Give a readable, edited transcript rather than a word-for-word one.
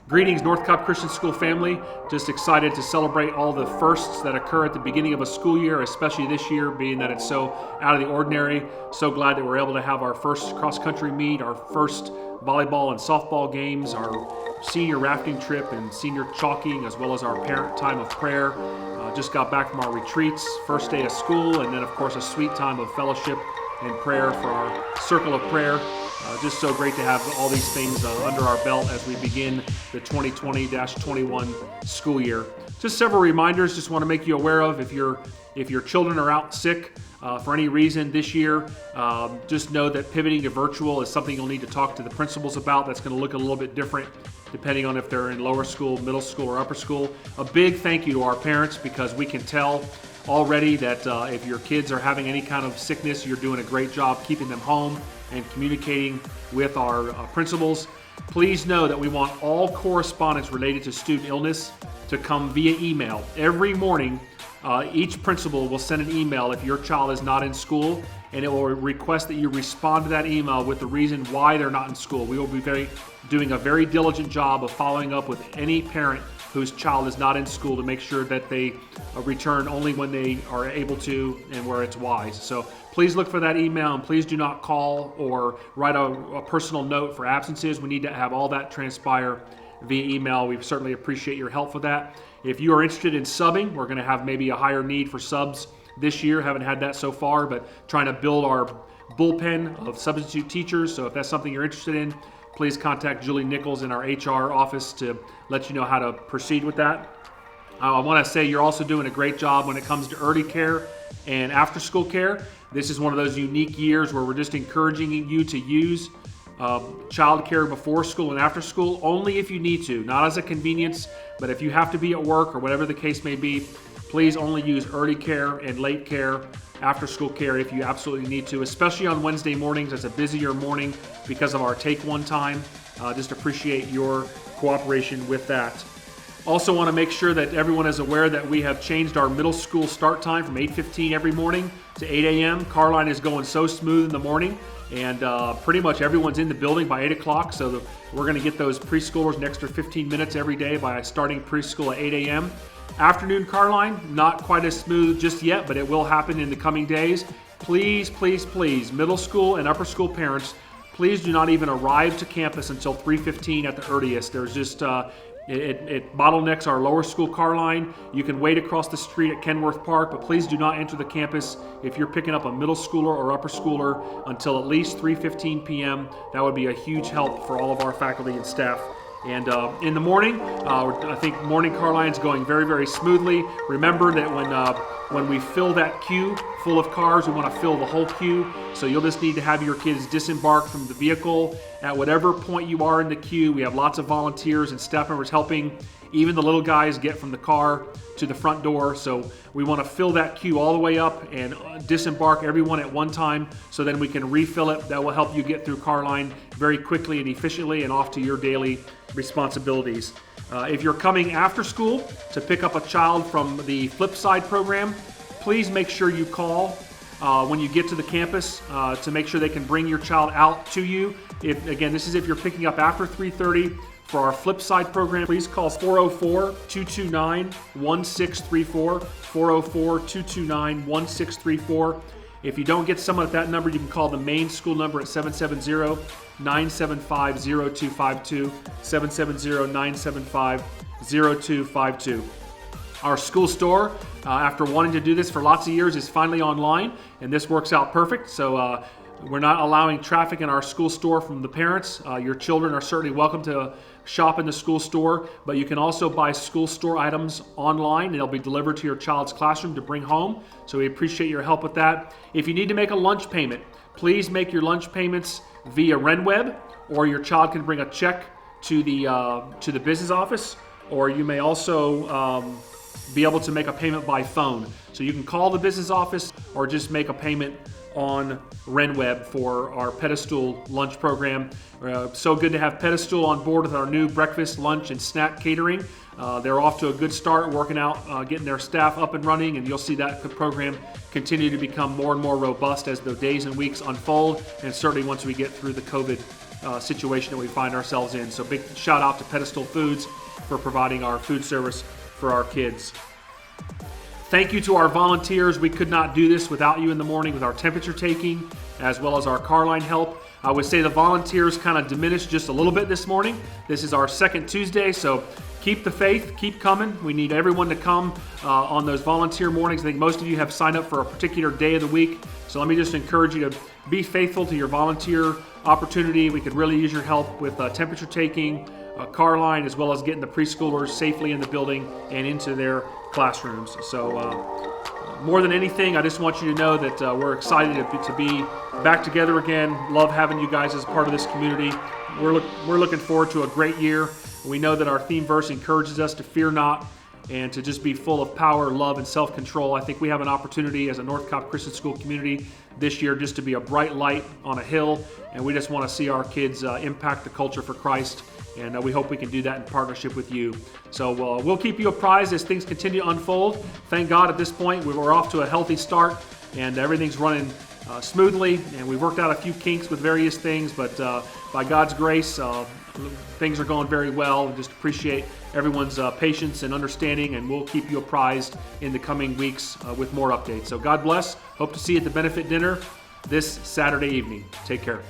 Greetings, North Cobb Christian School family. Just excited to celebrate all the firsts that occur at the beginning of a school year, especially this year, being that it's so out of the ordinary. So glad that we're able to have our first cross-country meet, our first volleyball and softball games, our senior rafting trip and senior chalking, as well as our parent time of prayer. Just got back from our retreats, first day of school, and then of course a sweet time of fellowship and prayer for our circle of prayer. Just so great to have all these things under our belt as we begin the 2020-21 school year. Just several reminders, just want to make you aware of if your children are out sick for any reason this year, just know that pivoting to virtual is something you'll need to talk to the principals about. That's going to look a little bit different depending on if they're in lower school, middle school, or upper school. A big thank you to our parents, because we can tell already that if your kids are having any kind of sickness, you're doing a great job keeping them home and communicating with our principals. Please know that we want all correspondence related to student illness to come via email. Every morning, each principal will send an email if your child is not in school, and it will request that you respond to that email with the reason why they're not in school. We will be doing a very diligent job of following up with any parent whose child is not in school to make sure that they return only when they are able to and where it's wise. So please look for that email, and please do not call or write a personal note for absences. We need to have all that transpire via email. We certainly appreciate your help with that. If you are interested in subbing, we're going to have maybe a higher need for subs this year. Haven't had that so far, but trying to build our bullpen of substitute teachers. So if that's something you're interested in, please contact Julie Nichols in our HR office to let you know how to proceed with that. I want to say you're also doing a great job when it comes to early care and after school care. This is one of those unique years where we're just encouraging you to use child care before school and after school only if you need to, not as a convenience, but if you have to be at work or whatever the case may be, please only use early care and late care, after school care if you absolutely need to, especially on Wednesday mornings. It's a busier morning because of our Take One time. Just appreciate your cooperation with that. Also want to make sure that everyone is aware that we have changed our middle school start time from 8:15 every morning to 8 a.m. Carline is going so smooth in the morning, and pretty much everyone's in the building by 8 o'clock, so we're going to get those preschoolers an extra 15 minutes every day by starting preschool at 8 a.m. Afternoon Carline, not quite as smooth just yet, but it will happen in the coming days. Please, please, please, middle school and upper school parents, please do not even arrive to campus until 3:15 at the earliest. There's just it bottlenecks our lower school car line. You can wait across the street at Kenworth Park, but please do not enter the campus if you're picking up a middle schooler or upper schooler until at least 3:15 p.m. That would be a huge help for all of our faculty and staff. And in the morning, I think morning car line is going very, very smoothly. Remember that when we fill that queue full of cars, we want to fill the whole queue. So you'll just need to have your kids disembark from the vehicle at whatever point you are in the queue. We have lots of volunteers and staff members helping. Even the little guys get from the car to the front door. So we want to fill that queue all the way up and disembark everyone at one time, so then we can refill it. That will help you get through car line very quickly and efficiently and off to your daily responsibilities. If you're coming after school to pick up a child from the Flipside program, please make sure you call when you get to the campus to make sure they can bring your child out to you. Again, this is if you're picking up after 3:30. For our Flipside program, please call 404-229-1634, 404-229-1634. If you don't get someone at that number, you can call the main school number at 770-975-0252, 770-975-0252. Our school store, after wanting to do this for lots of years, is finally online, and this works out perfect. So we're not allowing traffic in our school store from the parents. Your children are certainly welcome to shop in the school store, but you can also buy school store items online, and they'll be delivered to your child's classroom to bring home. So we appreciate your help with that. If you need to make a lunch payment, please make your lunch payments via RenWeb, or your child can bring a check to the business office, or you may also be able to make a payment by phone. So you can call the business office or just make a payment on RenWeb for our Pedestal lunch program. So good to have Pedestal on board with our new breakfast, lunch, and snack catering. They're off to a good start working out, getting their staff up and running, and you'll see that program continue to become more and more robust as the days and weeks unfold, and certainly once we get through the COVID situation that we find ourselves in. So big shout out to Pedestal Foods for providing our food service for our kids. Thank you to our volunteers. We could not do this without you in the morning with our temperature taking, as well as our car line help. I would say the volunteers kind of diminished just a little bit this morning. This is our second Tuesday, so keep the faith, keep coming. We need everyone to come on those volunteer mornings. I think most of you have signed up for a particular day of the week. So let me just encourage you to be faithful to your volunteer opportunity. We could really use your help with temperature taking, car line, as well as getting the preschoolers safely in the building and into their classrooms. So more than anything, I just want you to know that we're excited to be back together again. Love having you guys as part of this community. We're looking forward to a great year. We know that our theme verse encourages us to fear not and to just be full of power, love, and self-control. I think we have an opportunity as a North Cobb Christian School community this year just to be a bright light on a hill, and we just want to see our kids impact the culture for Christ, and we hope we can do that in partnership with you. So we'll keep you apprised as things continue to unfold. Thank God at this point we're off to a healthy start, and everything's running smoothly, and we've worked out a few kinks with various things, but by God's grace, things are going very well. We just appreciate everyone's patience and understanding, and we'll keep you apprised in the coming weeks with more updates. So God bless. Hope to see you at the benefit dinner this Saturday evening. Take care.